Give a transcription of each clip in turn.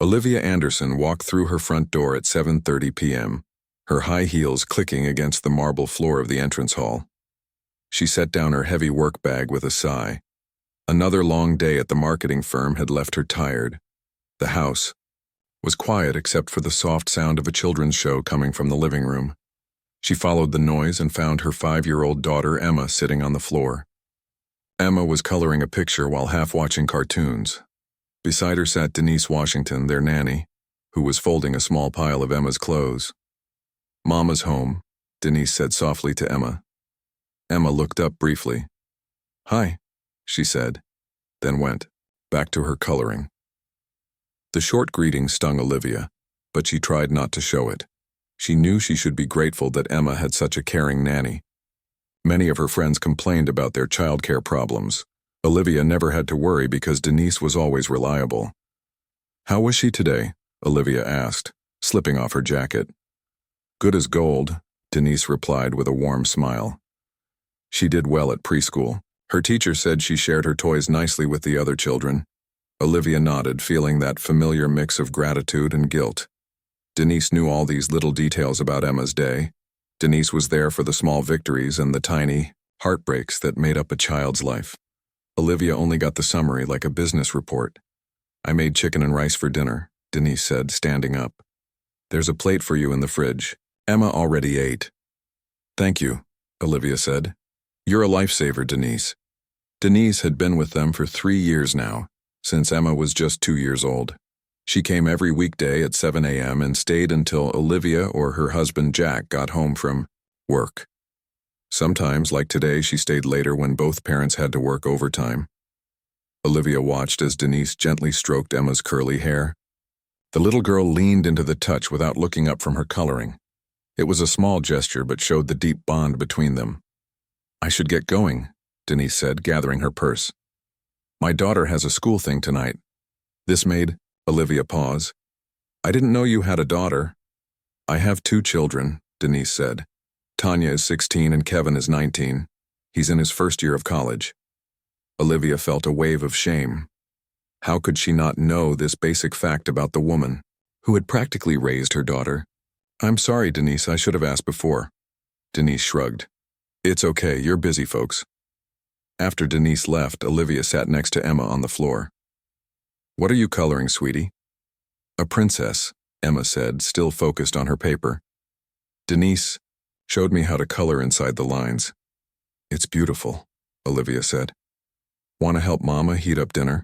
Olivia Anderson walked through her front door at 7:30 p.m., her high heels clicking against the marble floor of the entrance hall. She set down her heavy work bag with a sigh. Another long day at the marketing firm had left her tired. The house was quiet except for the soft sound of a children's show coming from the living room. She followed the noise and found her 5-year-old daughter Emma sitting on the floor. Emma was coloring a picture while half watching cartoons. Beside her sat Denise Washington, their nanny, who was folding a small pile of Emma's clothes. "Mama's home," Denise said softly to Emma. Emma looked up briefly. "Hi," she said, then went back to her coloring. The short greeting stung Olivia, but she tried not to show it. She knew she should be grateful that Emma had such a caring nanny. Many of her friends complained about their childcare problems. Olivia never had to worry because Denise was always reliable. "How was she today?" Olivia asked, slipping off her jacket. "Good as gold," Denise replied with a warm smile. She did well at preschool. Her teacher said she shared her toys nicely with the other children. Olivia nodded, feeling that familiar mix of gratitude and guilt. Denise knew all these little details about Emma's day. Denise was there for the small victories and the tiny heartbreaks that made up a child's life. Olivia only got the summary like a business report. "I made chicken and rice for dinner," Denise said, standing up. "There's a plate for you in the fridge. Emma already ate." "Thank you," Olivia said. "You're a lifesaver, Denise." Denise had been with them for 3 years now, since Emma was just 2 years old. She came every weekday at 7 a.m. and stayed until Olivia or her husband Jack got home from work. Sometimes, like today, she stayed later when both parents had to work overtime. Olivia watched as Denise gently stroked Emma's curly hair. The little girl leaned into the touch without looking up from her coloring. It was a small gesture but showed the deep bond between them. "I should get going," Denise said, gathering her purse. "My daughter has a school thing tonight." This made Olivia pause. "I didn't know you had a daughter." "I have 2 children," Denise said. "Tanya is 16 and Kevin is 19. He's in his first year of college." Olivia felt a wave of shame. How could she not know this basic fact about the woman who had practically raised her daughter? "I'm sorry, Denise, I should have asked before." Denise shrugged. "It's okay, you're busy, folks." After Denise left, Olivia sat next to Emma on the floor. "What are you coloring, sweetie?" "A princess," Emma said, still focused on her paper. Denise showed me how to color inside the lines. "It's beautiful," Olivia said. "Want to help Mama heat up dinner?"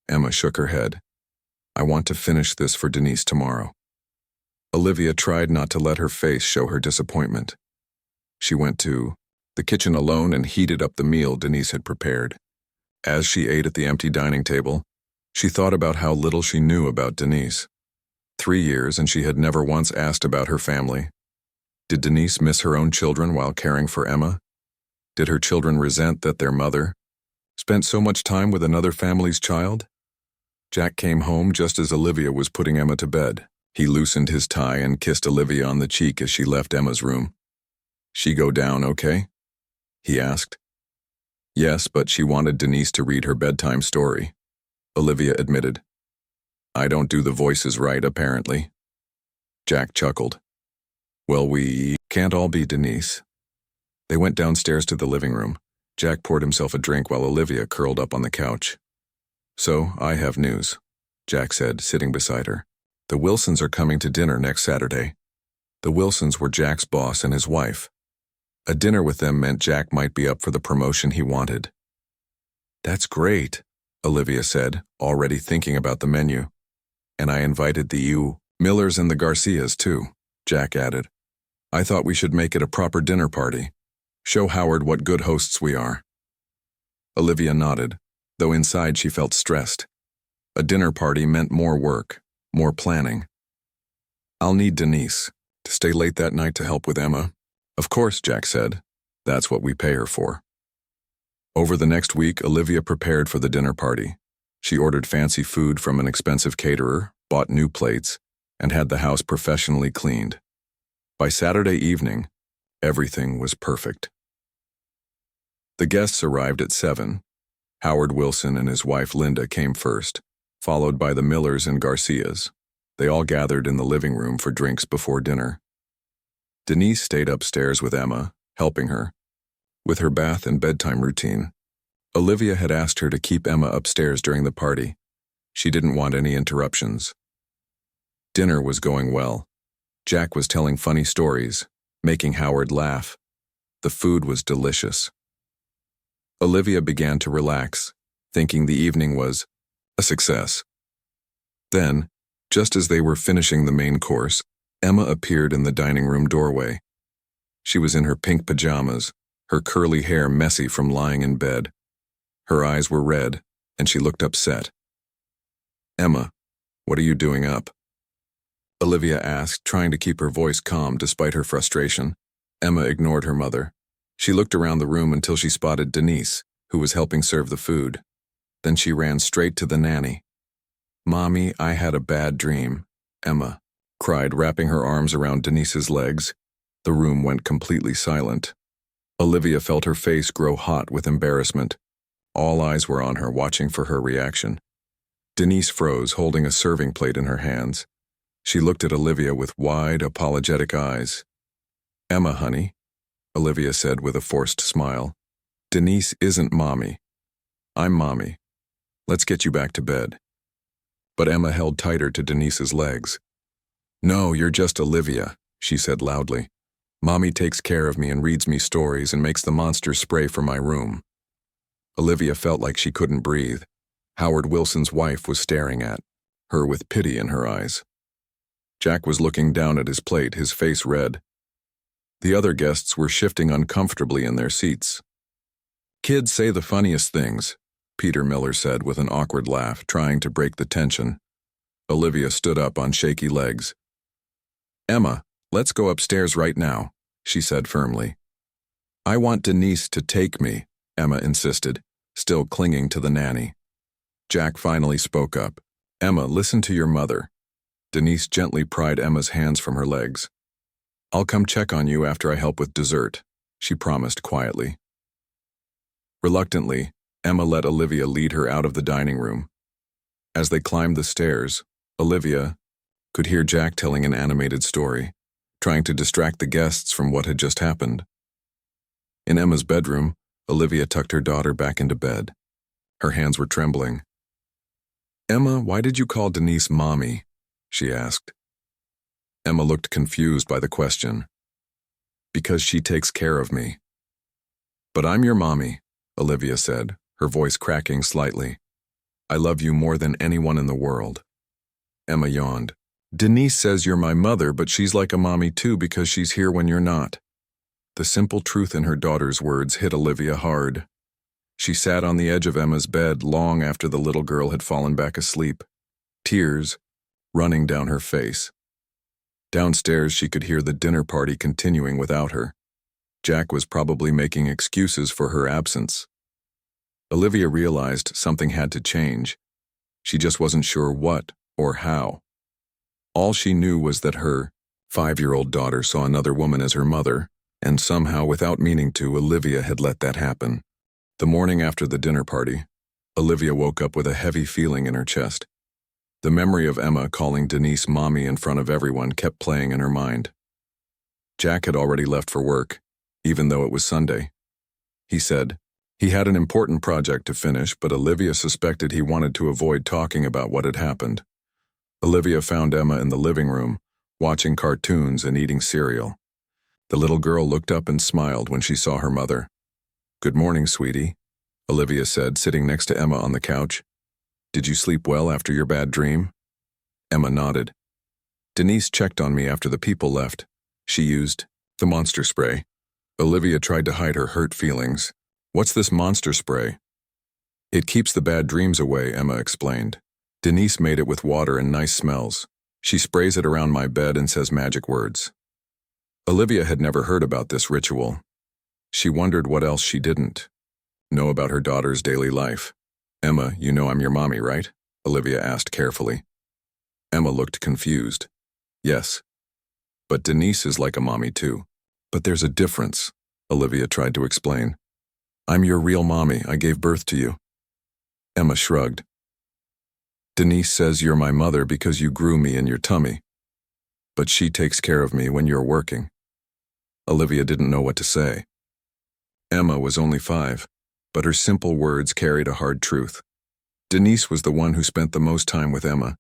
Emma shook her head. "I want to finish this for Denise tomorrow." Olivia tried not to let her face show her disappointment. She went to the kitchen alone and heated up the meal Denise had prepared. As she ate at the empty dining table, she thought about how little she knew about Denise. 3 years and she had never once asked about her family. Did Denise miss her own children while caring for Emma? Did her children resent that their mother spent so much time with another family's child? Jack came home just as Olivia was putting Emma to bed. He loosened his tie and kissed Olivia on the cheek as she left Emma's room. "She go down okay?" he asked. Yes, but she wanted Denise to read her bedtime story, Olivia admitted. "I don't do the voices right, apparently." Jack chuckled. "Well, we can't all be Denise." They went downstairs to the living room. Jack poured himself a drink while Olivia curled up on the couch. "So, I have news," Jack said, sitting beside her. "The Wilsons are coming to dinner next Saturday." The Wilsons were Jack's boss and his wife. A dinner with them meant Jack might be up for the promotion he wanted. "That's great," Olivia said, already thinking about the menu. "And I invited the Millers and the Garcias, too," Jack added. "I thought we should make it a proper dinner party. Show Howard what good hosts we are." Olivia nodded, though inside she felt stressed. A dinner party meant more work, more planning. "I'll need Denise to stay late that night to help with Emma." "Of course," Jack said. "That's what we pay her for." Over the next week, Olivia prepared for the dinner party. She ordered fancy food from an expensive caterer, bought new plates, and had the house professionally cleaned. By Saturday evening, everything was perfect. The guests arrived at 7. Howard Wilson and his wife Linda came first. followed by the Millers and Garcias. They all gathered in the living room for drinks before dinner. Denise stayed upstairs with Emma, helping her with her bath and bedtime routine. Olivia had asked her to keep Emma upstairs during the party. She didn't want any interruptions. Dinner was going well. Jack was telling funny stories, making Howard laugh. The food was delicious. Olivia began to relax, thinking the evening was a success. Then, just as they were finishing the main course, Emma appeared in the dining room doorway. She was in her pink pajamas, her curly hair messy from lying in bed. Her eyes were red, and she looked upset. "Emma, what are you doing up?" Olivia asked, trying to keep her voice calm despite her frustration. Emma ignored her mother. She looked around the room until she spotted Denise, who was helping serve the food. Then she ran straight to the nanny. "Mommy, I had a bad dream," Emma cried, wrapping her arms around Denise's legs. The room went completely silent. Olivia felt her face grow hot with embarrassment. All eyes were on her, watching for her reaction. Denise froze, holding a serving plate in her hands. She looked at Olivia with wide, apologetic eyes. "Emma, honey," Olivia said with a forced smile. "Denise isn't Mommy. I'm Mommy. Let's get you back to bed." But Emma held tighter to Denise's legs. "No, you're just Olivia," she said loudly. "Mommy takes care of me and reads me stories and makes the monster spray for my room." Olivia felt like she couldn't breathe. Howard Wilson's wife was staring at her with pity in her eyes. Jack was looking down at his plate, his face red. The other guests were shifting uncomfortably in their seats. "Kids say the funniest things," Peter Miller said with an awkward laugh, trying to break the tension. Olivia stood up on shaky legs. "Emma, let's go upstairs right now," she said firmly. "I want Denise to take me," Emma insisted, still clinging to the nanny. Jack finally spoke up. "Emma, listen to your mother." Denise gently pried Emma's hands from her legs. "I'll come check on you after I help with dessert," she promised quietly. Reluctantly, Emma let Olivia lead her out of the dining room. As they climbed the stairs, Olivia could hear Jack telling an animated story, trying to distract the guests from what had just happened. In Emma's bedroom, Olivia tucked her daughter back into bed. Her hands were trembling. "Emma, why did you call Denise Mommy?" she asked. Emma looked confused by the question. "Because she takes care of me." "But I'm your mommy," Olivia said, her voice cracking slightly. "I love you more than anyone in the world." Emma yawned. "Denise says you're my mother, but she's like a mommy too because she's here when you're not." The simple truth in her daughter's words hit Olivia hard. She sat on the edge of Emma's bed long after the little girl had fallen back asleep, tears running down her face. Downstairs, she could hear the dinner party continuing without her. Jack was probably making excuses for her absence. Olivia realized something had to change. She just wasn't sure what or how. All she knew was that her 5-year-old daughter saw another woman as her mother, and somehow, without meaning to, Olivia had let that happen. The morning after the dinner party, Olivia woke up with a heavy feeling in her chest. The memory of Emma calling Denise Mommy in front of everyone kept playing in her mind. Jack had already left for work, even though it was Sunday. He said he had an important project to finish, but Olivia suspected he wanted to avoid talking about what had happened. Olivia found Emma in the living room, watching cartoons and eating cereal. The little girl looked up and smiled when she saw her mother. "Good morning, sweetie," Olivia said, sitting next to Emma on the couch. "Did you sleep well after your bad dream?" Emma nodded. "Denise checked on me after the people left. She used the monster spray." Olivia tried to hide her hurt feelings. "What's this monster spray?" "It keeps the bad dreams away," Emma explained. "Denise made it with water and nice smells. She sprays it around my bed and says magic words." Olivia had never heard about this ritual. She wondered what else she didn't know about her daughter's daily life. "Emma, you know I'm your mommy, right?" Olivia asked carefully. Emma looked confused. "Yes. But Denise is like a mommy too." "But there's a difference," Olivia tried to explain. "I'm your real mommy. I gave birth to you." Emma shrugged. Denise says you're my mother because you grew me in your tummy, but she takes care of me when you're working. Olivia didn't know what to say. Emma was only 5, but her simple words carried a hard truth. Denise was the one who spent the most time with Emma,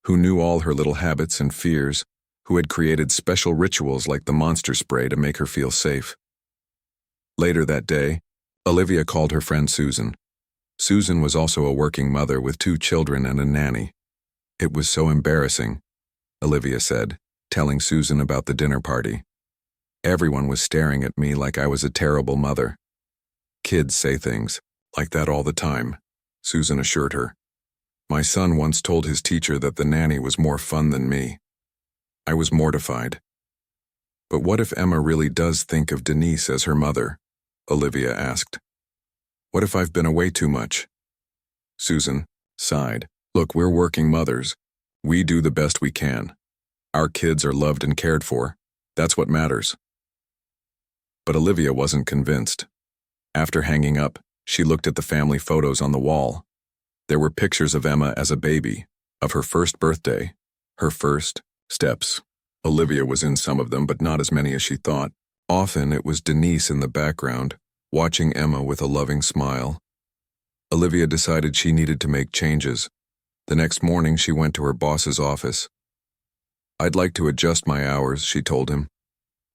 who knew all her little habits and fears, who had created special rituals like the monster spray to make her feel safe. Later that day, Olivia called her friend Susan. Susan was also a working mother with 2 children and a nanny. It was so embarrassing, Olivia said, telling Susan about the dinner party. Everyone was staring at me like I was a terrible mother. Kids say things like that all the time, Susan assured her. My son once told his teacher that the nanny was more fun than me. I was mortified. But what if Emma really does think of Denise as her mother? Olivia asked. What if I've been away too much? Susan sighed. Look, we're working mothers. We do the best we can. Our kids are loved and cared for. That's what matters. But Olivia wasn't convinced. After hanging up, she looked at the family photos on the wall. There were pictures of Emma as a baby, of her first birthday, her first steps. Olivia was in some of them, but not as many as she thought. Often it was Denise in the background, watching Emma with a loving smile. Olivia decided she needed to make changes. The next morning she went to her boss's office. I'd like to adjust my hours, she told him.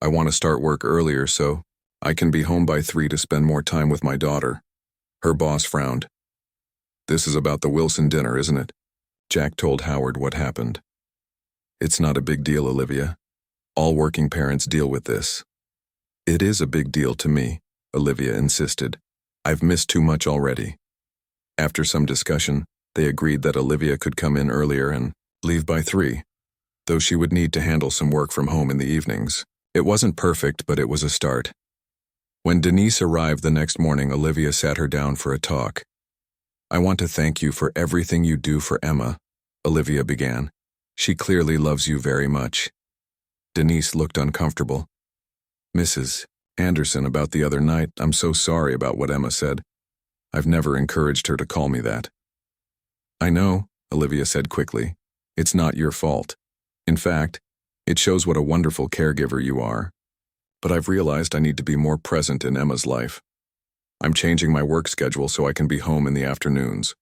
I want to start work earlier so I can be home by 3 to spend more time with my daughter. Her boss frowned. This is about the Wilson dinner, isn't it? Jack told Howard what happened. It's not a big deal, Olivia. All working parents deal with this. It is a big deal to me, Olivia insisted. I've missed too much already. After some discussion, they agreed that Olivia could come in earlier and leave by 3, though she would need to handle some work from home in the evenings. It wasn't perfect, but it was a start. When Denise arrived the next morning, Olivia sat her down for a talk. I want to thank you for everything you do for Emma, Olivia began. She clearly loves you very much. Denise looked uncomfortable. Mrs. Anderson, about the other night, I'm so sorry about what Emma said. I've never encouraged her to call me that. I know, Olivia said quickly. It's not your fault. In fact, it shows what a wonderful caregiver you are. But I've realized I need to be more present in Emma's life. I'm changing my work schedule so I can be home in the afternoons.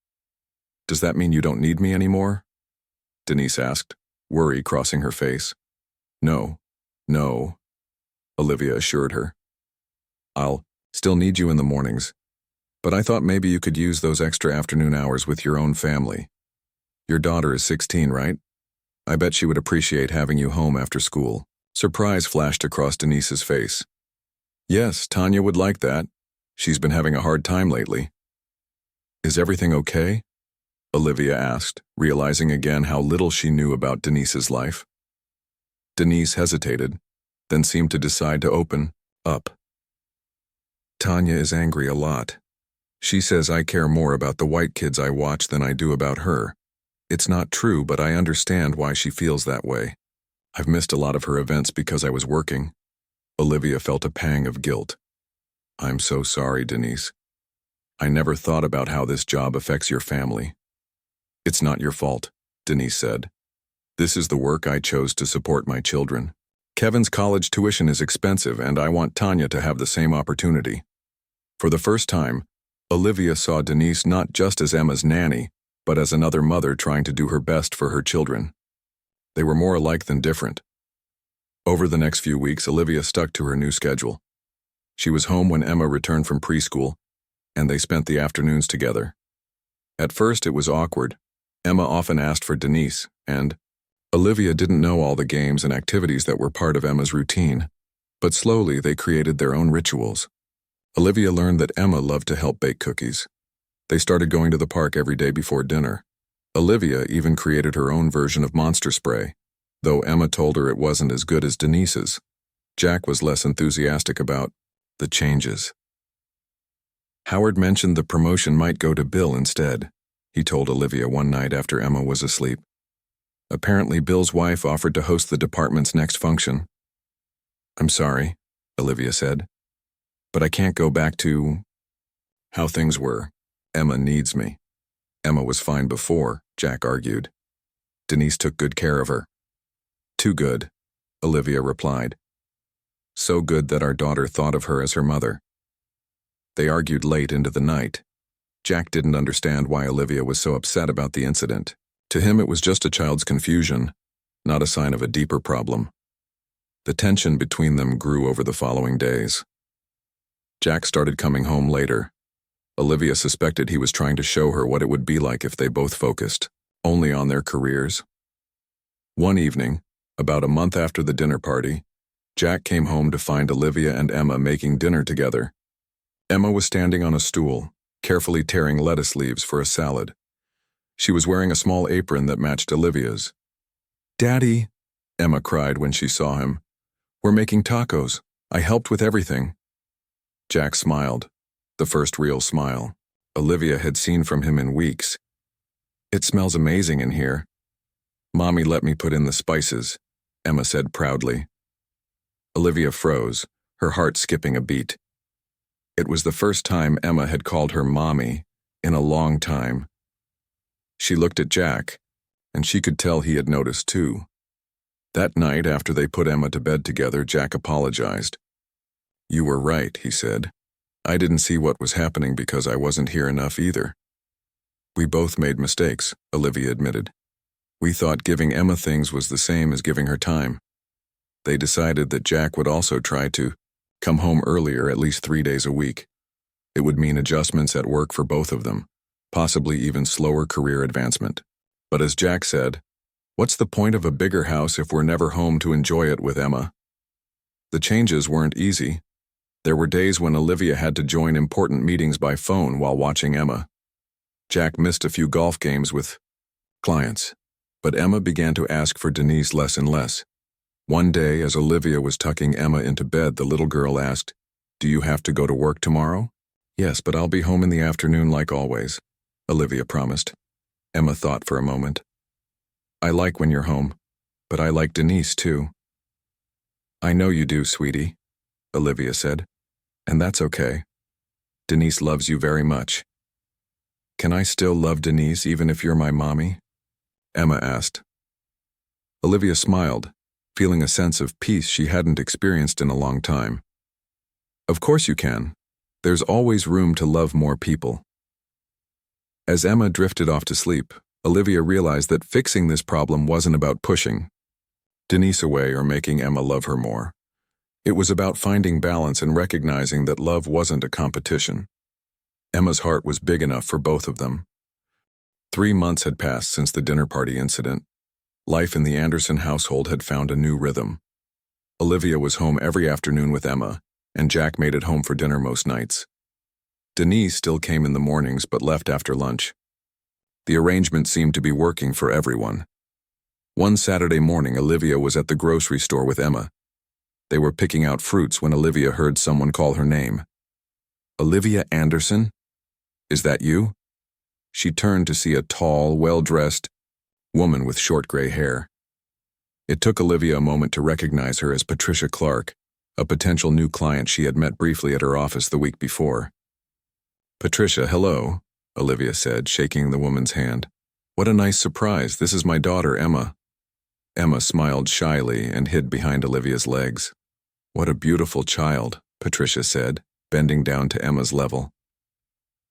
Does that mean you don't need me anymore? Denise asked, worry crossing her face. No, Olivia assured her. I'll still need you in the mornings, but I thought maybe you could use those extra afternoon hours with your own family. Your daughter is 16, right? I bet she would appreciate having you home after school. Surprise flashed across Denise's face. Yes, Tanya would like that. She's been having a hard time lately. Is everything okay? Olivia asked, realizing again how little she knew about Denise's life. Denise hesitated, then seemed to decide to open up. Tanya is angry a lot. She says I care more about the white kids I watch than I do about her. It's not true, but I understand why she feels that way. I've missed a lot of her events because I was working. Olivia felt a pang of guilt. I'm so sorry, Denise. I never thought about how this job affects your family. It's not your fault, Denise said. This is the work I chose to support my children. Kevin's college tuition is expensive, and I want Tanya to have the same opportunity. For the first time, Olivia saw Denise not just as Emma's nanny, but as another mother trying to do her best for her children. They were more alike than different. Over the next few weeks, Olivia stuck to her new schedule. She was home when Emma returned from preschool, and they spent the afternoons together. At first, it was awkward. Emma often asked for Denise, and Olivia didn't know all the games and activities that were part of Emma's routine. But slowly, they created their own rituals. Olivia learned that Emma loved to help bake cookies. They started going to the park every day before dinner. Olivia even created her own version of Monster Spray, though Emma told her it wasn't as good as Denise's. Jack was less enthusiastic about the changes. Howard mentioned the promotion might go to Bill instead, he told Olivia one night after Emma was asleep. Apparently, Bill's wife offered to host the department's next function. I'm sorry, Olivia said, but I can't go back to how things were. Emma needs me. Emma was fine before, Jack argued. Denise took good care of her. Too good, Olivia replied. So good that our daughter thought of her as her mother. They argued late into the night. Jack didn't understand why Olivia was so upset about the incident. To him, it was just a child's confusion, not a sign of a deeper problem. The tension between them grew over the following days. Jack started coming home later. Olivia suspected he was trying to show her what it would be like if they both focused only on their careers. One evening, about a month after the dinner party, Jack came home to find Olivia and Emma making dinner together. Emma was standing on a stool, carefully tearing lettuce leaves for a salad. She was wearing a small apron that matched Olivia's. "Daddy," Emma cried when she saw him. "We're making tacos. I helped with everything." Jack smiled, the first real smile Olivia had seen from him in weeks. "It smells amazing in here." "Mommy let me put in the spices," Emma said proudly. Olivia froze, her heart skipping a beat. It was the first time Emma had called her mommy in a long time. She looked at Jack, and she could tell he had noticed too. That night, after they put Emma to bed together, Jack apologized. "You were right," he said. "I didn't see what was happening because I wasn't here enough either." "We both made mistakes," Olivia admitted. "We thought giving Emma things was the same as giving her time." They decided that Jack would also try to come home earlier at least 3 days a week. It would mean adjustments at work for both of them, possibly even slower career advancement. But as Jack said, what's the point of a bigger house if we're never home to enjoy it with Emma? The changes weren't easy. There were days when Olivia had to join important meetings by phone while watching Emma. Jack missed a few golf games with clients, but Emma began to ask for Denise less and less. One day, as Olivia was tucking Emma into bed, the little girl asked, "Do you have to go to work tomorrow?" "Yes, but I'll be home in the afternoon like always," Olivia promised. Emma thought for a moment. "I like when you're home, but I like Denise too." "I know you do, sweetie," Olivia said, "and that's okay. Denise loves you very much." "Can I still love Denise even if you're my mommy?" Emma asked. Olivia smiled, feeling a sense of peace she hadn't experienced in a long time. "Of course you can. There's always room to love more people." As Emma drifted off to sleep, Olivia realized that fixing this problem wasn't about pushing Denise away or making Emma love her more. It was about finding balance and recognizing that love wasn't a competition. Emma's heart was big enough for both of them. 3 months had passed since the dinner party incident. Life in the Anderson household had found a new rhythm. Olivia was home every afternoon with Emma, and Jack made it home for dinner most nights. Denise still came in the mornings but left after lunch. The arrangement seemed to be working for everyone. One Saturday morning, Olivia was at the grocery store with Emma. They were picking out fruits when Olivia heard someone call her name. "Olivia Anderson? Is that you?" She turned to see a tall, well-dressed woman with short gray hair. It took Olivia a moment to recognize her as Patricia Clark, a potential new client she had met briefly at her office the week before. "Patricia, hello," Olivia said, shaking the woman's hand. "What a nice surprise. This is my daughter, Emma." Emma smiled shyly and hid behind Olivia's legs. "What a beautiful child," Patricia said, bending down to Emma's level.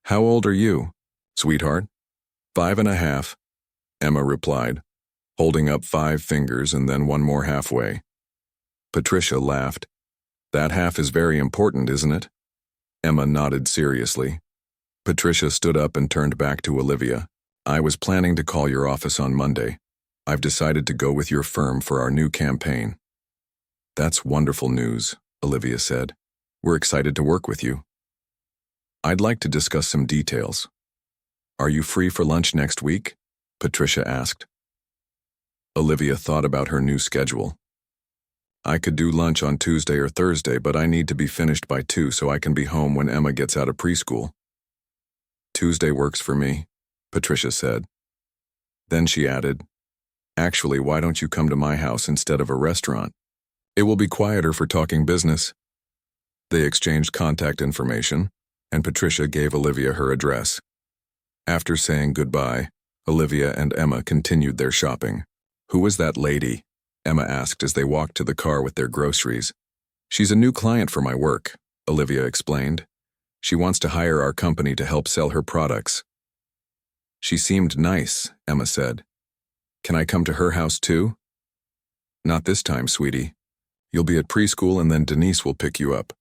"How old are you, sweetheart?" 5.5, Emma replied, holding up 5 fingers and then one more halfway. Patricia laughed. "That half is very important, isn't it?" Emma nodded seriously. Patricia stood up and turned back to Olivia. "I was planning to call your office on Monday. I've decided to go with your firm for our new campaign." "That's wonderful news," Olivia said. "We're excited to work with you." "I'd like to discuss some details." "Are you free for lunch next week?" Patricia asked. Olivia thought about her new schedule. "I could do lunch on Tuesday or Thursday, but I need to be finished by 2 so I can be home when Emma gets out of preschool." "Tuesday works for me," Patricia said. Then she added, "Actually, why don't you come to my house instead of a restaurant? It will be quieter for talking business." They exchanged contact information, and Patricia gave Olivia her address. After saying goodbye, Olivia and Emma continued their shopping. "Who was that lady?" Emma asked as they walked to the car with their groceries. "She's a new client for my work," Olivia explained. "She wants to hire our company to help sell her products." "She seemed nice," Emma said. "Can I come to her house too?" "Not this time, sweetie. You'll be at preschool and then Denise will pick you up."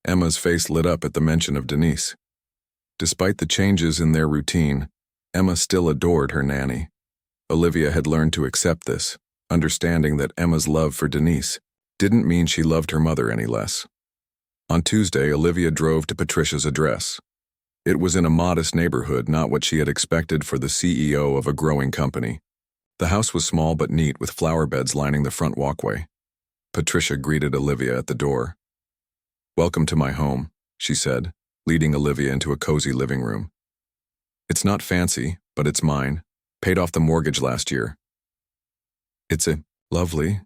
Emma's face lit up at the mention of Denise. Despite the changes in their routine, Emma still adored her nanny. Olivia had learned to accept this, understanding that Emma's love for Denise didn't mean she loved her mother any less. On Tuesday, Olivia drove to Patricia's address. It was in a modest neighborhood, not what she had expected for the CEO of a growing company. The house was small but neat, with flower beds lining the front walkway. Patricia greeted Olivia at the door. "Welcome to my home," she said, leading Olivia into a cozy living room. "It's not fancy, but it's mine. Paid off the mortgage last year." "It's lovely,"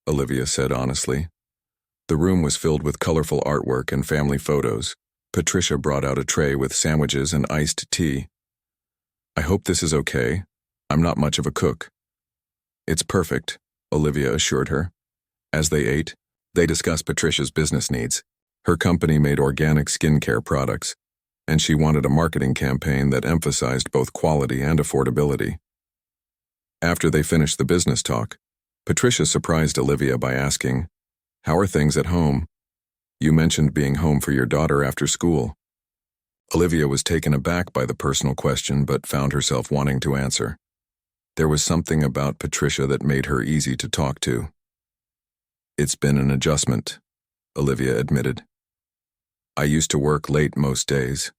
Olivia said honestly. The room was filled with colorful artwork and family photos. Patricia brought out a tray with sandwiches and iced tea. "I hope this is okay. I'm not much of a cook." "It's perfect," Olivia assured her. As they ate, they discussed Patricia's business needs. Her company made organic skincare products, and she wanted a marketing campaign that emphasized both quality and affordability. After they finished the business talk, Patricia surprised Olivia by asking, "How are things at home? You mentioned being home for your daughter after school." Olivia was taken aback by the personal question but found herself wanting to answer. There was something about Patricia that made her easy to talk to. "It's been an adjustment," Olivia admitted. "I used to work late most days.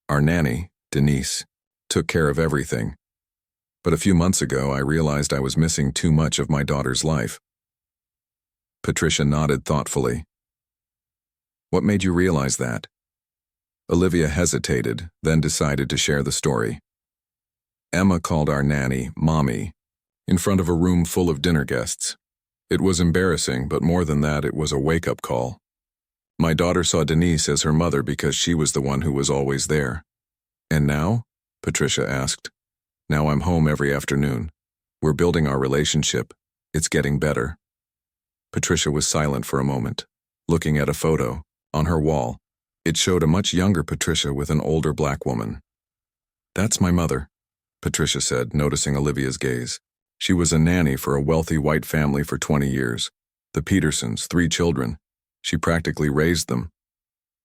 Our nanny, Denise, took care of everything. But a few months ago, I realized I was missing too much of my daughter's life." Patricia nodded thoughtfully. "What made you realize that?" Olivia hesitated, then decided to share the story. "Emma called our nanny Mommy in front of a room full of dinner guests. It was embarrassing, but more than that, it was a wake-up call. My daughter saw Denise as her mother because she was the one who was always there." "And now?" Patricia asked. "Now I'm home every afternoon. We're building our relationship. It's getting better." Patricia was silent for a moment, looking at a photo on her wall. It showed a much younger Patricia with an older black woman. "That's my mother," Patricia said, noticing Olivia's gaze. She was a nanny for a wealthy white family for 20 years. The Petersons, 3 children. She practically raised them.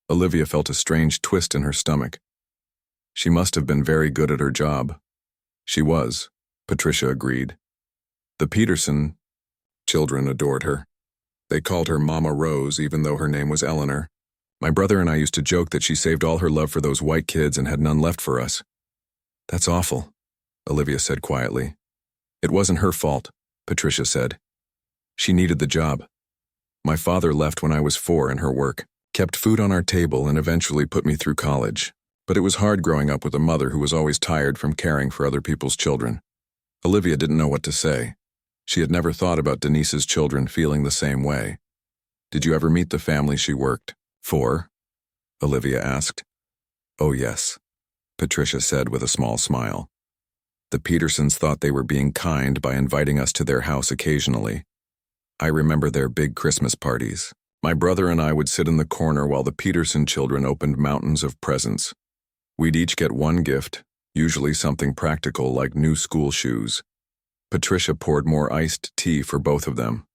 Olivia felt a strange twist in her stomach. She must have been very good at her job. She was, Patricia agreed. The Peterson children adored her. They called her Mama Rose, even though her name was Eleanor. My brother and I used to joke that she saved all her love for those white kids and had none left for us. "That's awful," Olivia said quietly. "It wasn't her fault," Patricia said. "She needed the job. My father left when I was 4 in her work, kept food on our table, and eventually put me through college. But it was hard growing up with a mother who was always tired from caring for other people's children." Olivia didn't know what to say. She had never thought about Denise's children feeling the same way. "Did you ever meet the family she worked for?" Olivia asked. "Oh yes," Patricia said with a small smile. "The Petersons thought they were being kind by inviting us to their house occasionally. I remember their big Christmas parties. My brother and I would sit in the corner while the Peterson children opened mountains of presents. We'd each get one gift, usually something practical like new school shoes." Patricia poured more iced tea for both of them.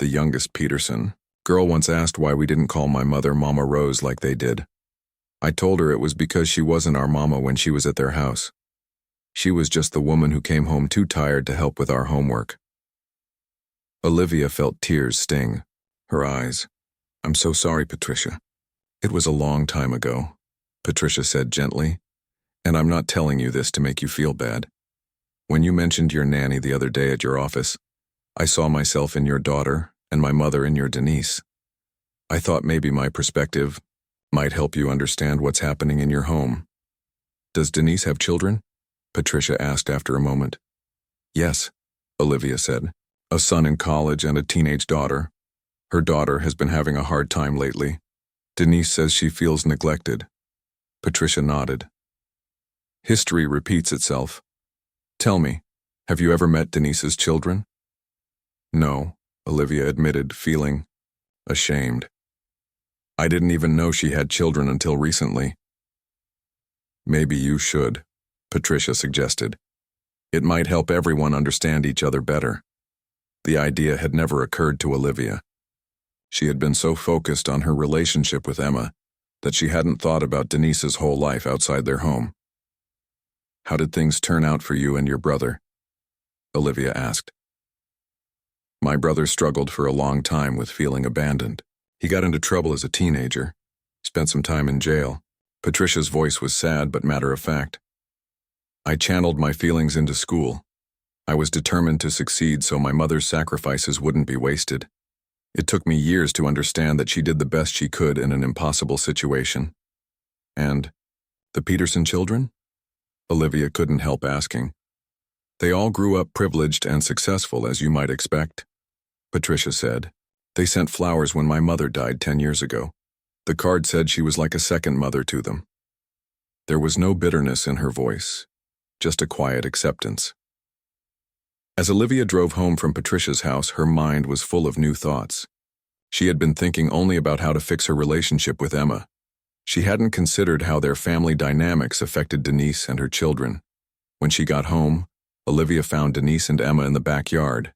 "The youngest Peterson girl once asked why we didn't call my mother Mama Rose like they did. I told her it was because she wasn't our mama when she was at their house. She was just the woman who came home too tired to help with our homework." Olivia felt tears sting her eyes. "I'm so sorry, Patricia. It was a long time ago," Patricia said gently, "and I'm not telling you this to make you feel bad. When you mentioned your nanny the other day at your office, I saw myself in your daughter and my mother in your Denise. I thought maybe my perspective might help you understand what's happening in your home." "Does Denise have children?" Patricia asked after a moment. "Yes," Olivia said. "A son in college and a teenage daughter. Her daughter has been having a hard time lately. Denise says she feels neglected." Patricia nodded. History repeats itself. Tell me, have you ever met Denise's children? No, Olivia admitted, feeling ashamed. I didn't even know she had children until recently. Maybe you should, Patricia suggested. It might help everyone understand each other better. The idea had never occurred to Olivia. She had been so focused on her relationship with Emma that she hadn't thought about Denise's whole life outside their home. How did things turn out for you and your brother? Olivia asked. My brother struggled for a long time with feeling abandoned. He got into trouble as a teenager, spent some time in jail. Patricia's voice was sad but matter-of-fact. I channeled my feelings into school. I was determined to succeed so my mother's sacrifices wouldn't be wasted. It took me years to understand that she did the best she could in an impossible situation. And the Peterson children? Olivia couldn't help asking. They all grew up privileged and successful, as you might expect, Patricia said. They sent flowers when my mother died 10 years ago. The card said she was like a second mother to them. There was no bitterness in her voice, just a quiet acceptance. As Olivia drove home from Patricia's house, her mind was full of new thoughts. She had been thinking only about how to fix her relationship with Emma. She hadn't considered how their family dynamics affected Denise and her children. When she got home, Olivia found Denise and Emma in the backyard.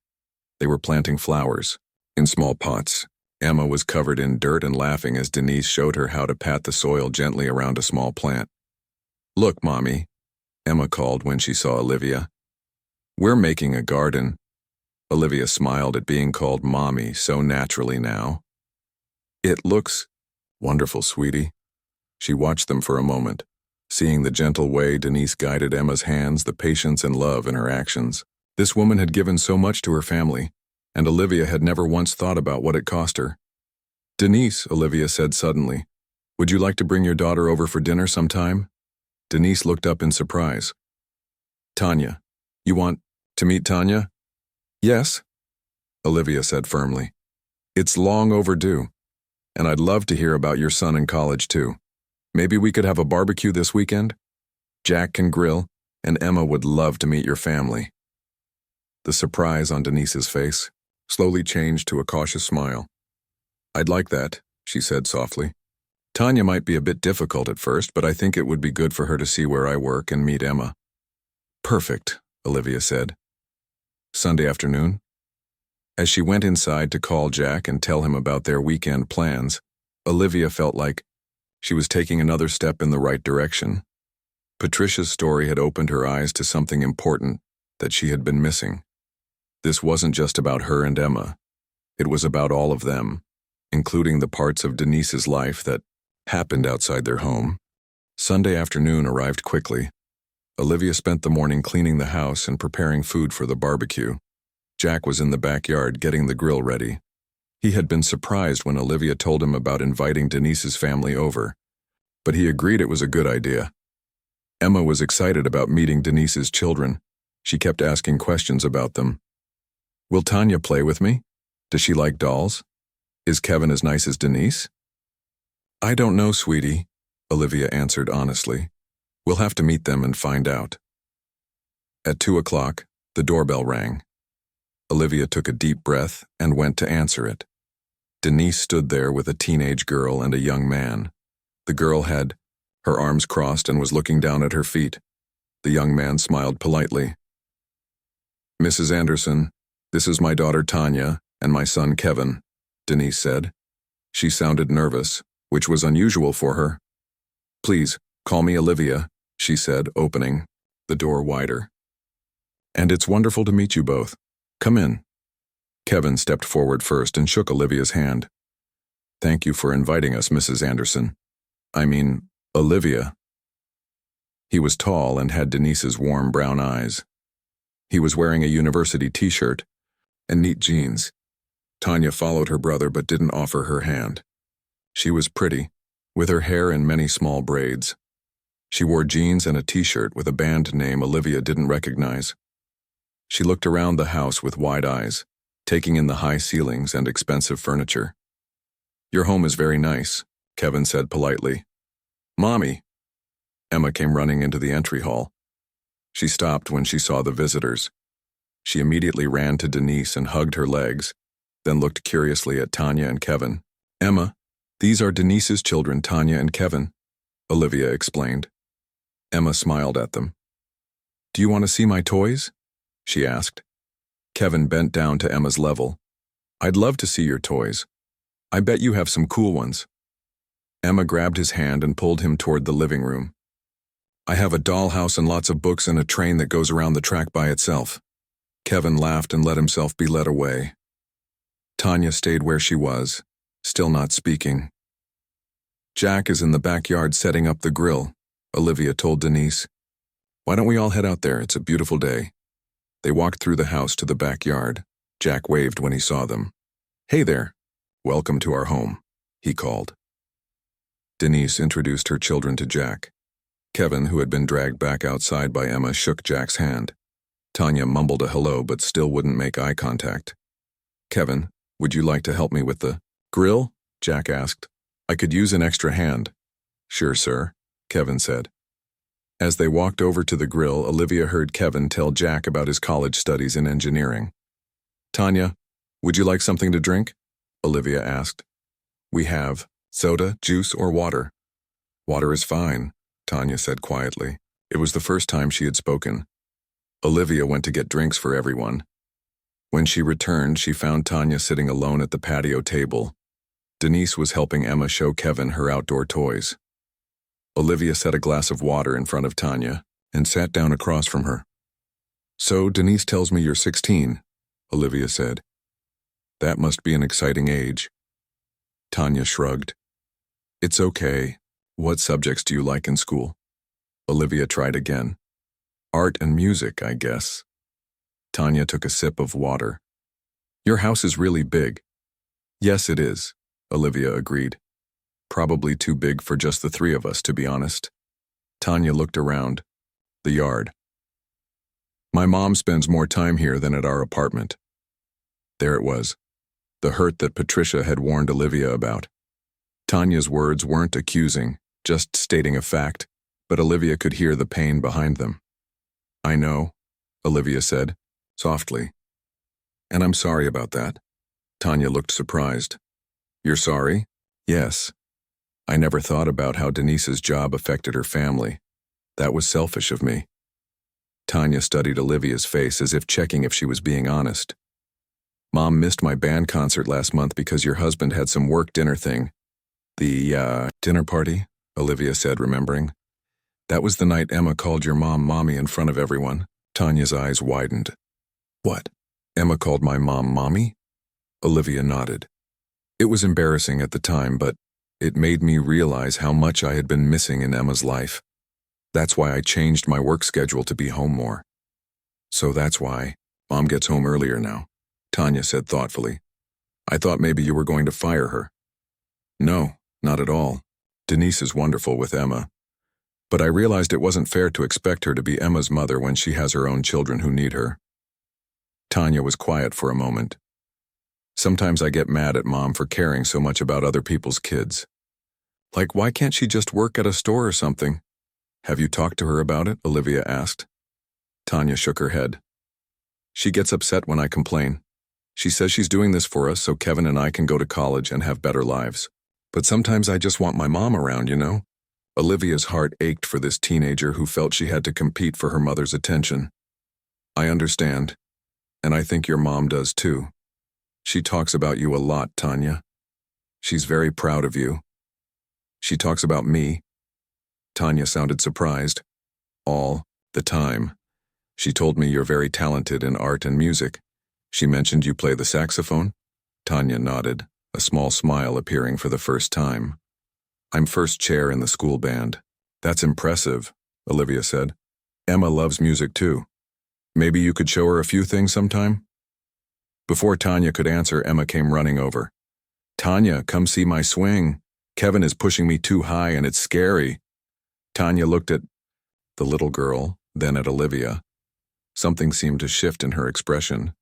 They were planting flowers in small pots. Emma was covered in dirt and laughing as Denise showed her how to pat the soil gently around a small plant. Look, Mommy, Emma called when she saw Olivia. We're making a garden. Olivia smiled at being called Mommy so naturally now. It looks wonderful, sweetie. She watched them for a moment, seeing the gentle way Denise guided Emma's hands, the patience and love in her actions. This woman had given so much to her family, and Olivia had never once thought about what it cost her. Denise, Olivia said suddenly, would you like to bring your daughter over for dinner sometime? Denise looked up in surprise. Tanya, you want to meet Tanya? Yes, Olivia said firmly. It's long overdue, and I'd love to hear about your son in college too. Maybe we could have a barbecue this weekend? Jack can grill, and Emma would love to meet your family. The surprise on Denise's face slowly changed to a cautious smile. I'd like that, she said softly. Tanya might be a bit difficult at first, but I think it would be good for her to see where I work and meet Emma. Perfect, Olivia said. Sunday afternoon? As she went inside to call Jack and tell him about their weekend plans, Olivia felt like she was taking another step in the right direction. Patricia's story had opened her eyes to something important that she had been missing. This wasn't just about her and Emma. It was about all of them, including the parts of Denise's life that happened outside their home. Sunday afternoon arrived quickly. Olivia spent the morning cleaning the house and preparing food for the barbecue. Jack was in the backyard getting the grill ready. He had been surprised when Olivia told him about inviting Denise's family over, but he agreed it was a good idea. Emma was excited about meeting Denise's children. She kept asking questions about them. Will Tanya play with me? Does she like dolls? Is Kevin as nice as Denise? I don't know, sweetie, Olivia answered honestly. We'll have to meet them and find out. At 2 o'clock, the doorbell rang. Olivia took a deep breath and went to answer it. Denise stood there with a teenage girl and a young man. The girl had her arms crossed and was looking down at her feet. The young man smiled politely. Mrs. Anderson, this is my daughter Tanya and my son Kevin, Denise said. She sounded nervous, which was unusual for her. Please, call me Olivia, she said, opening the door wider. And it's wonderful to meet you both. Come in. Kevin stepped forward first and shook Olivia's hand. Thank you for inviting us, Mrs. Anderson. I mean, Olivia. He was tall and had Denise's warm brown eyes. He was wearing a university t-shirt and neat jeans. Tanya followed her brother but didn't offer her hand. She was pretty, with her hair in many small braids. She wore jeans and a t-shirt with a band name Olivia didn't recognize. She looked around the house with wide eyes, taking in the high ceilings and expensive furniture. Your home is very nice, Kevin said politely. Mommy. Emma came running into the entry hall. She stopped when she saw the visitors. She immediately ran to Denise and hugged her legs, then looked curiously at Tanya and Kevin. "Emma, these are Denise's children, Tanya and Kevin," Olivia explained. Emma smiled at them. "Do you want to see my toys?" she asked. Kevin bent down to Emma's level. "I'd love to see your toys. I bet you have some cool ones." Emma grabbed his hand and pulled him toward the living room. "I have a dollhouse and lots of books and a train that goes around the track by itself." Kevin laughed and let himself be led away. Tanya stayed where she was, still not speaking. "Jack is in the backyard setting up the grill," Olivia told Denise. "Why don't we all head out there? It's a beautiful day." They walked through the house to the backyard. Jack waved when he saw them. "Hey there. Welcome to our home," he called. Denise introduced her children to Jack. Kevin, who had been dragged back outside by Emma, shook Jack's hand. Tanya mumbled a hello but still wouldn't make eye contact. "Kevin, would you like to help me with the grill?" Jack asked. "I could use an extra hand." "Sure, sir," Kevin said. As they walked over to the grill, Olivia heard Kevin tell Jack about his college studies in engineering. "Tanya, would you like something to drink?" Olivia asked. "We have soda, juice, or water." "Water is fine," Tanya said quietly. It was the first time she had spoken. Olivia went to get drinks for everyone. When she returned, she found Tanya sitting alone at the patio table. Denise was helping Emma show Kevin her outdoor toys. Olivia set a glass of water in front of Tanya and sat down across from her. "So, Denise tells me you're 16, Olivia said. "That must be an exciting age." Tanya shrugged. "It's okay. What subjects do you like in school?" Olivia tried again. "Art and music, I guess." Tanya took a sip of water. "Your house is really big." "Yes, it is," Olivia agreed. "Probably too big for just the three of us, to be honest." Tanya looked around. The yard. "My mom spends more time here than at our apartment." There it was. The hurt that Patricia had warned Olivia about. Tanya's words weren't accusing, just stating a fact, but Olivia could hear the pain behind them. "I know," Olivia said, softly. "And I'm sorry about that." Tanya looked surprised. "You're sorry?" "Yes. I never thought about how Denise's job affected her family. That was selfish of me." Tanya studied Olivia's face as if checking if she was being honest. "Mom missed my band concert last month because your husband had some work dinner thing." The dinner party?" Olivia said, remembering. "That was the night Emma called your mom Mommy in front of everyone." Tanya's eyes widened. "What? Emma called my mom Mommy?" Olivia nodded. "It was embarrassing at the time, but it made me realize how much I had been missing in Emma's life. That's why I changed my work schedule to be home more." "So that's why Mom gets home earlier now," Tanya said thoughtfully. "I thought maybe you were going to fire her." "No, not at all. Denise is wonderful with Emma. But I realized it wasn't fair to expect her to be Emma's mother when she has her own children who need her." Tanya was quiet for a moment. "Sometimes I get mad at Mom for caring so much about other people's kids. Like, why can't she just work at a store or something?" "Have you talked to her about it?" Olivia asked. Tanya shook her head. "She gets upset when I complain. She says she's doing this for us so Kevin and I can go to college and have better lives. But sometimes I just want my mom around, you know?" Olivia's heart ached for this teenager who felt she had to compete for her mother's attention. "I understand, and I think your mom does too. She talks about you a lot, Tanya. She's very proud of you. She talks about me." Tanya sounded surprised. "All the time. She told me you're very talented in art and music. She mentioned you play the saxophone?" Tanya nodded, a small smile appearing for the first time. "I'm first chair in the school band." "That's impressive," Olivia said. "Emma loves music too. Maybe you could show her a few things sometime?" Before Tanya could answer, Emma came running over. "Tanya, come see my swing. Kevin is pushing me too high and it's scary." Tanya looked at the little girl, then at Olivia. Something seemed to shift in her expression.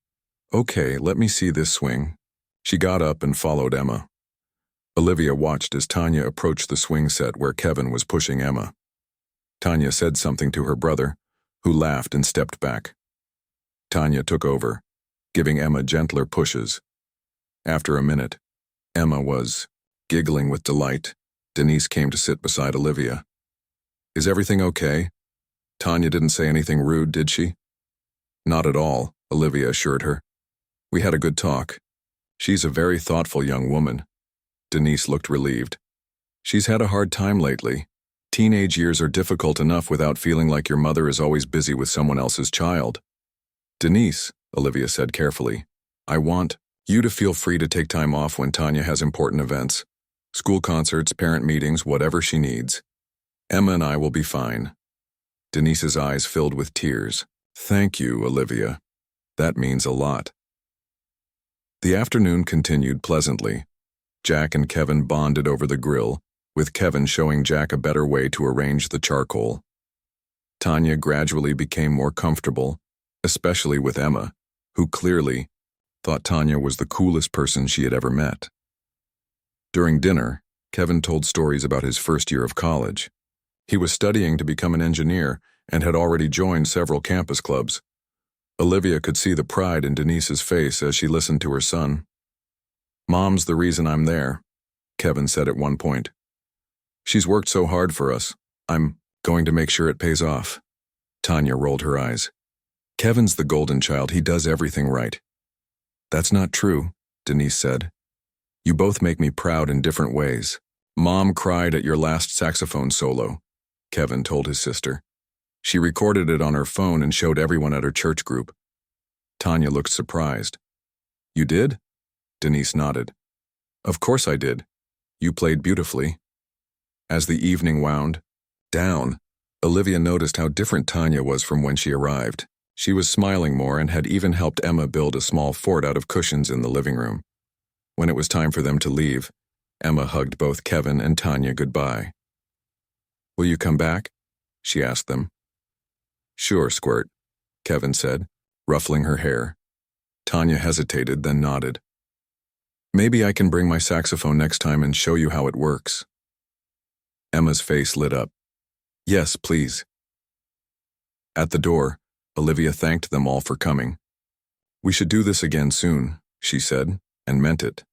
"Okay, let me see this swing." She got up and followed Emma. Olivia watched as Tanya approached the swing set where Kevin was pushing Emma. Tanya said something to her brother, who laughed and stepped back. Tanya took over, giving Emma gentler pushes. After a minute, Emma was giggling with delight. Denise came to sit beside Olivia. "Is everything okay? Tanya didn't say anything rude, did she?" "Not at all," Olivia assured her. "We had a good talk. She's a very thoughtful young woman." Denise looked relieved. "She's had a hard time lately. Teenage years are difficult enough without feeling like your mother is always busy with someone else's child." "Denise," Olivia said carefully, "I want you to feel free to take time off when Tanya has important events. School concerts, parent meetings, whatever she needs. Emma and I will be fine." Denise's eyes filled with tears. "Thank you, Olivia. That means a lot." The afternoon continued pleasantly. Jack and Kevin bonded over the grill, with Kevin showing Jack a better way to arrange the charcoal. Tanya gradually became more comfortable, especially with Emma, who clearly thought Tanya was the coolest person she had ever met. During dinner, Kevin told stories about his first year of college. He was studying to become an engineer and had already joined several campus clubs. Olivia could see the pride in Denise's face as she listened to her son. "Mom's the reason I'm there," Kevin said at one point. "She's worked so hard for us. I'm going to make sure it pays off." Tanya rolled her eyes. "Kevin's the golden child. He does everything right." "That's not true," Denise said. "You both make me proud in different ways." "Mom cried at your last saxophone solo," Kevin told his sister. "She recorded it on her phone and showed everyone at her church group." Tanya looked surprised. "You did?" Denise nodded. "Of course I did. You played beautifully." As the evening wound down, Olivia noticed how different Tanya was from when she arrived. She was smiling more and had even helped Emma build a small fort out of cushions in the living room. When it was time for them to leave, Emma hugged both Kevin and Tanya goodbye. "Will you come back?" she asked them. "Sure, Squirt," Kevin said, ruffling her hair. Tanya hesitated, then nodded. "Maybe I can bring my saxophone next time and show you how it works." Emma's face lit up. "Yes, please." At the door, Olivia thanked them all for coming. "We should do this again soon," she said, and meant it.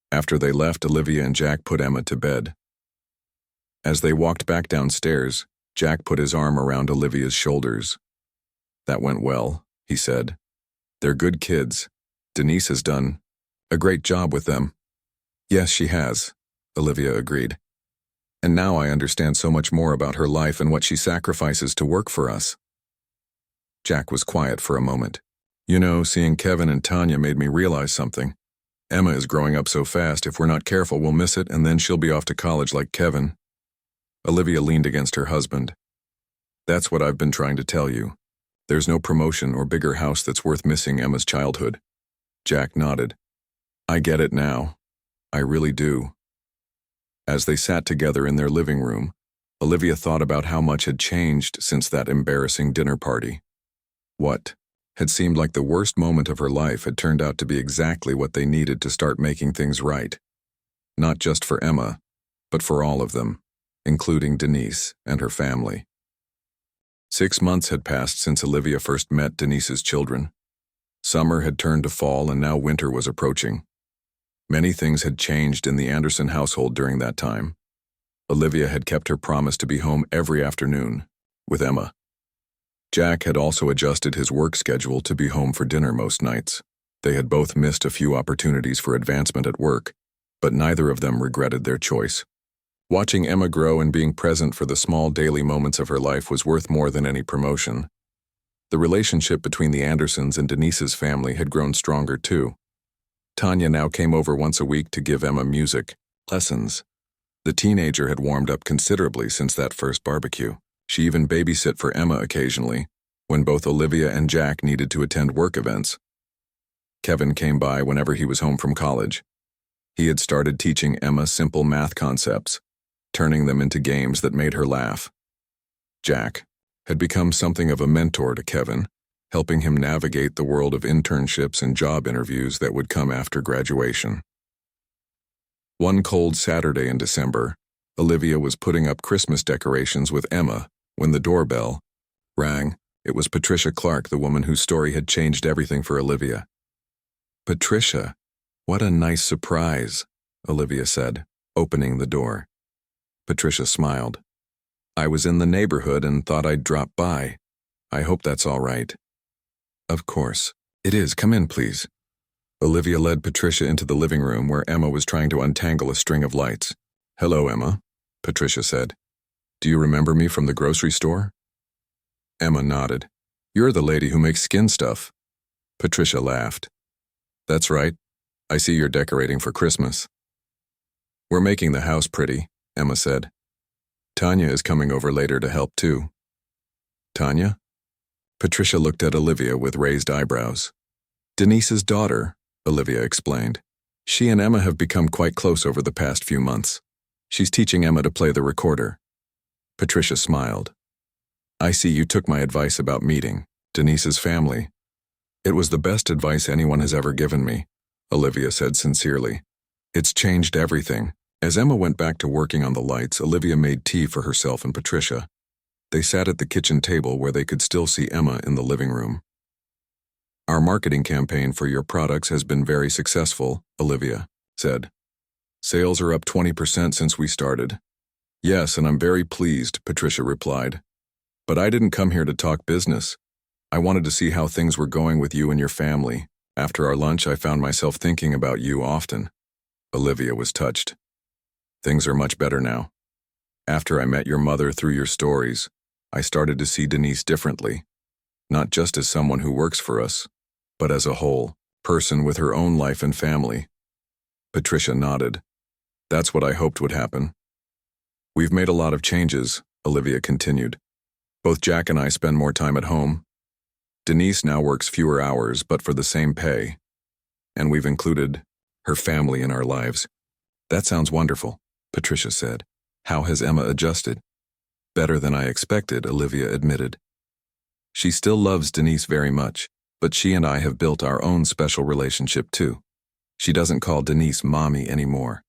After they left, Olivia and Jack put Emma to bed. As they walked back downstairs, Jack put his arm around Olivia's shoulders. "That went well," he said. "They're good kids. Denise has done a great job with them." "Yes, she has," Olivia agreed. "And now I understand so much more about her life and what she sacrifices to work for us." Jack was quiet for a moment. "You know, seeing Kevin and Tanya made me realize something. Emma is growing up so fast, if we're not careful we'll miss it and then she'll be off to college like Kevin." Olivia leaned against her husband. "That's what I've been trying to tell you. There's no promotion or bigger house that's worth missing Emma's childhood." Jack nodded. "I get it now. I really do." As they sat together in their living room, Olivia thought about how much had changed since that embarrassing dinner party. What had seemed like the worst moment of her life had turned out to be exactly what they needed to start making things right. Not just for Emma, but for all of them, including Denise and her family. 6 months had passed since Olivia first met Denise's children. Summer had turned to fall and now winter was approaching. Many things had changed in the Anderson household during that time. Olivia had kept her promise to be home every afternoon, with Emma. Jack had also adjusted his work schedule to be home for dinner most nights. They had both missed a few opportunities for advancement at work, but neither of them regretted their choice. Watching Emma grow and being present for the small daily moments of her life was worth more than any promotion. The relationship between the Andersons and Denise's family had grown stronger too. Tanya now came over once a week to give Emma music lessons. The teenager had warmed up considerably since that first barbecue. She even babysat for Emma occasionally, when both Olivia and Jack needed to attend work events. Kevin came by whenever he was home from college. He had started teaching Emma simple math concepts, turning them into games that made her laugh. Jack had become something of a mentor to Kevin, helping him navigate the world of internships and job interviews that would come after graduation. One cold Saturday in December, Olivia was putting up Christmas decorations with Emma When the doorbell rang, it was Patricia Clark, the woman whose story had changed everything for Olivia. "Patricia, what a nice surprise," Olivia said, opening the door. Patricia smiled. "I was in the neighborhood and thought I'd drop by. I hope that's all right." "Of course. It is. Come in, please." Olivia led Patricia into the living room where Emma was trying to untangle a string of lights. "Hello, Emma," Patricia said. "Do you remember me from the grocery store?" Emma nodded. "You're the lady who makes skin stuff." Patricia laughed. "That's right. I see you're decorating for Christmas." "We're making the house pretty," Emma said. "Tanya is coming over later to help too." "Tanya?" Patricia looked at Olivia with raised eyebrows. "Denise's daughter," Olivia explained. "She and Emma have become quite close over the past few months. She's teaching Emma to play the recorder." Patricia smiled. "I see you took my advice about meeting Denise's family." "It was the best advice anyone has ever given me," Olivia said sincerely. "It's changed everything." As Emma went back to working on the lights, Olivia made tea for herself and Patricia. They sat at the kitchen table where they could still see Emma in the living room. "Our marketing campaign for your products has been very successful," Olivia said. "Sales are up 20% since we started." "Yes, and I'm very pleased," Patricia replied. "But I didn't come here to talk business. I wanted to see how things were going with you and your family. After our lunch, I found myself thinking about you often." Olivia was touched. "Things are much better now. After I met your mother through your stories, I started to see Denise differently, not just as someone who works for us, but as a whole person with her own life and family." Patricia nodded. "That's what I hoped would happen." "We've made a lot of changes," Olivia continued. "Both Jack and I spend more time at home. Denise now works fewer hours, but for the same pay. And we've included her family in our lives." "That sounds wonderful," Patricia said. "How has Emma adjusted?" "Better than I expected," Olivia admitted. "She still loves Denise very much, but she and I have built our own special relationship too. She doesn't call Denise Mommy anymore,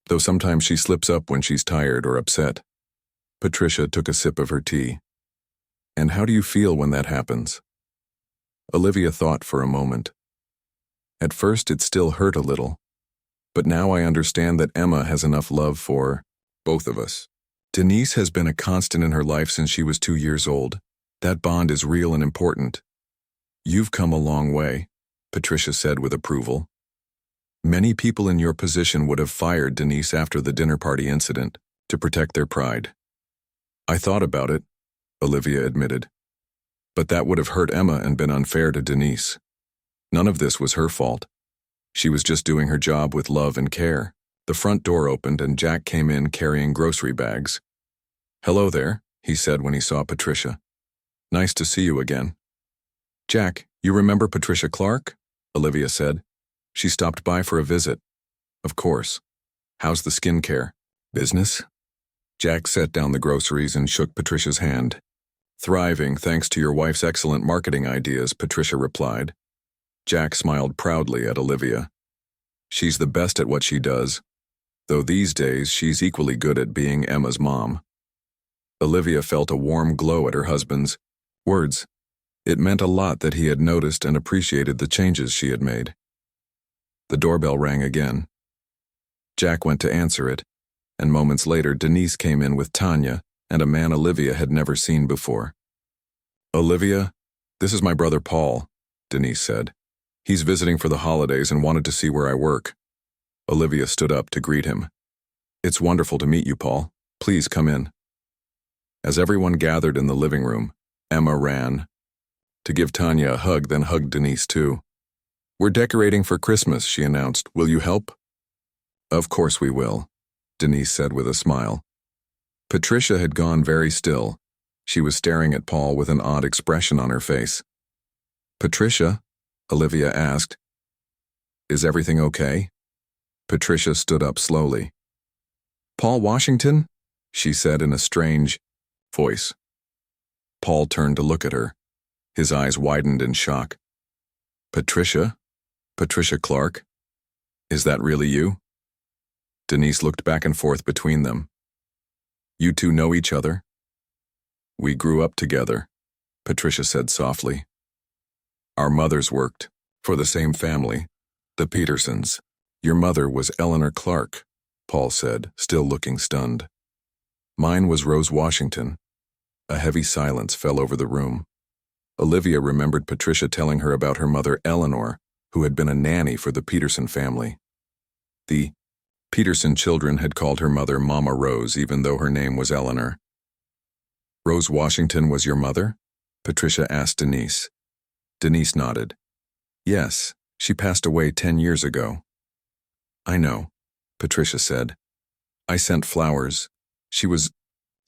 though sometimes she slips up when she's tired or upset." Patricia took a sip of her tea. "And how do you feel when that happens?" Olivia thought for a moment. "At first it still hurt a little, but now I understand that Emma has enough love for both of us. Denise has been a constant in her life since she was 2 years old. That bond is real and important." "You've come a long way," Patricia said with approval. "Many people in your position would have fired Denise after the dinner party incident to protect their pride." "I thought about it," Olivia admitted. "But that would have hurt Emma and been unfair to Denise. None of this was her fault. She was just doing her job with love and care." The front door opened and Jack came in carrying grocery bags. "Hello there," he said when he saw Patricia. "Nice to see you again." "Jack, you remember Patricia Clark?" Olivia said. "She stopped by for a visit." "Of course. How's the skincare? Business?" Jack set down the groceries and shook Patricia's hand. "Thriving thanks to your wife's excellent marketing ideas," Patricia replied. Jack smiled proudly at Olivia. "She's the best at what she does, though these days she's equally good at being Emma's mom." Olivia felt a warm glow at her husband's words. It meant a lot that he had noticed and appreciated the changes she had made. The doorbell rang again. Jack went to answer it, and moments later Denise came in with Tanya and a man Olivia had never seen before. "Olivia, this is my brother Paul," Denise said. "He's visiting for the holidays and wanted to see where I work." Olivia stood up to greet him. "It's wonderful to meet you, Paul. Please come in." As everyone gathered in the living room, Emma ran to give Tanya a hug, then hugged Denise too. "We're decorating for Christmas," she announced. "Will you help?" "Of course we will," Denise said with a smile. Patricia had gone very still. She was staring at Paul with an odd expression on her face. "Patricia?" Olivia asked. "Is everything okay?" Patricia stood up slowly. "Paul Washington?" she said in a strange voice. Paul turned to look at her. His eyes widened in shock. "Patricia? Patricia Clark? Is that really you?" Denise looked back and forth between them. "You two know each other?" We grew up together, Patricia said softly. Our mothers worked for the same family, the Petersons. Your mother was Eleanor Clark, Paul said, still looking stunned. Mine was Rose Washington. A heavy silence fell over the room. Olivia remembered Patricia telling her about her mother Eleanor, who had been a nanny for the Peterson family. The Peterson children had called her mother Mama Rose, even though her name was Eleanor. Rose Washington was your mother? Patricia asked Denise. Denise nodded. Yes, she passed away 10 years ago. I know, Patricia said. I sent flowers. She was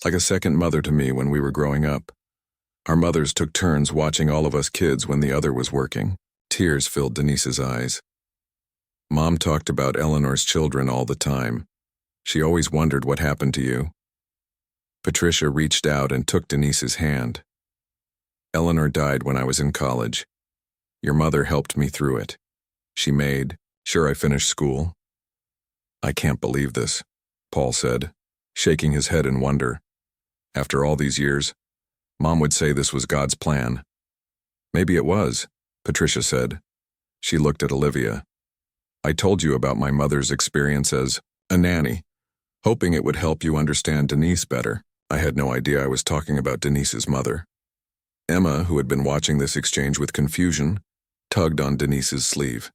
like a second mother to me when we were growing up. Our mothers took turns watching all of us kids when the other was working. Tears filled Denise's eyes. Mom talked about Eleanor's children all the time. She always wondered what happened to you. Patricia reached out and took Denise's hand. Eleanor died when I was in college. Your mother helped me through it. She made sure I finished school. I can't believe this, Paul said, shaking his head in wonder. After all these years, Mom would say this was God's plan. Maybe it was, Patricia said. She looked at Olivia. I told you about my mother's experience as a nanny, hoping it would help you understand Denise better. I had no idea I was talking about Denise's mother. Emma, who had been watching this exchange with confusion, tugged on Denise's sleeve.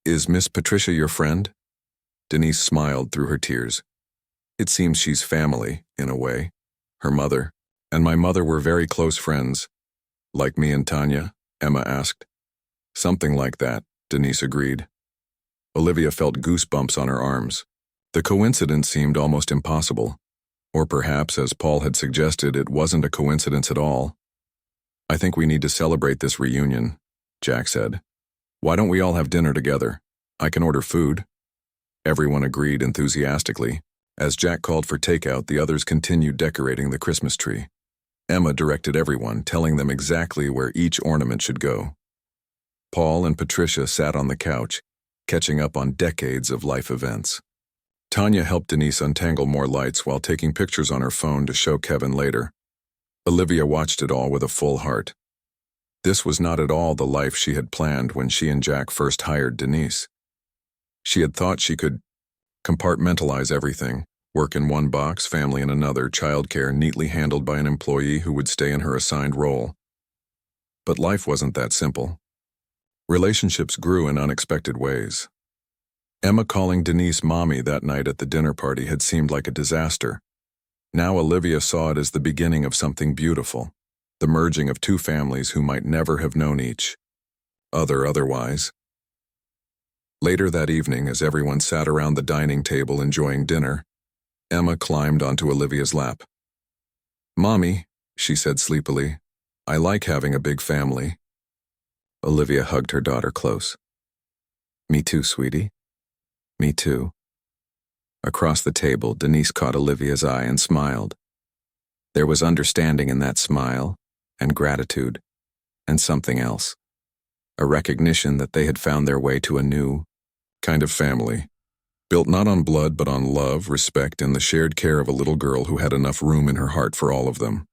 Is Miss Patricia your friend? Denise smiled through her tears. It seems she's family, in a way. Her mother and my mother were very close friends. Like me and Tanya? Emma asked. Something like that, Denise agreed. Olivia felt goosebumps on her arms. The coincidence seemed almost impossible. Or perhaps, as Paul had suggested, it wasn't a coincidence at all. I think we need to celebrate this reunion, Jack said. Why don't we all have dinner together? I can order food. Everyone agreed enthusiastically. As Jack called for takeout, the others continued decorating the Christmas tree. Emma directed everyone, telling them exactly where each ornament should go. Paul and Patricia sat on the couch, catching up on decades of life events. Tanya helped Denise untangle more lights while taking pictures on her phone to show Kevin later. Olivia watched it all with a full heart. This was not at all the life she had planned when she and Jack first hired Denise. She had thought she could compartmentalize everything, work in one box, family in another, childcare neatly handled by an employee who would stay in her assigned role. But life wasn't that simple. Relationships grew in unexpected ways. Emma calling Denise mommy that night at the dinner party had seemed like a disaster. Now Olivia saw it as the beginning of something beautiful, the merging of two families who might never have known each other otherwise. Later that evening, as everyone sat around the dining table enjoying dinner, Emma climbed onto Olivia's lap. Mommy, she said sleepily, I like having a big family. Olivia hugged her daughter close. Me too, sweetie. Me too. Across the table, Denise caught Olivia's eye and smiled. There was understanding in that smile, and gratitude, and something else. A recognition that they had found their way to a new kind of family, built not on blood but on love, respect, and the shared care of a little girl who had enough room in her heart for all of them.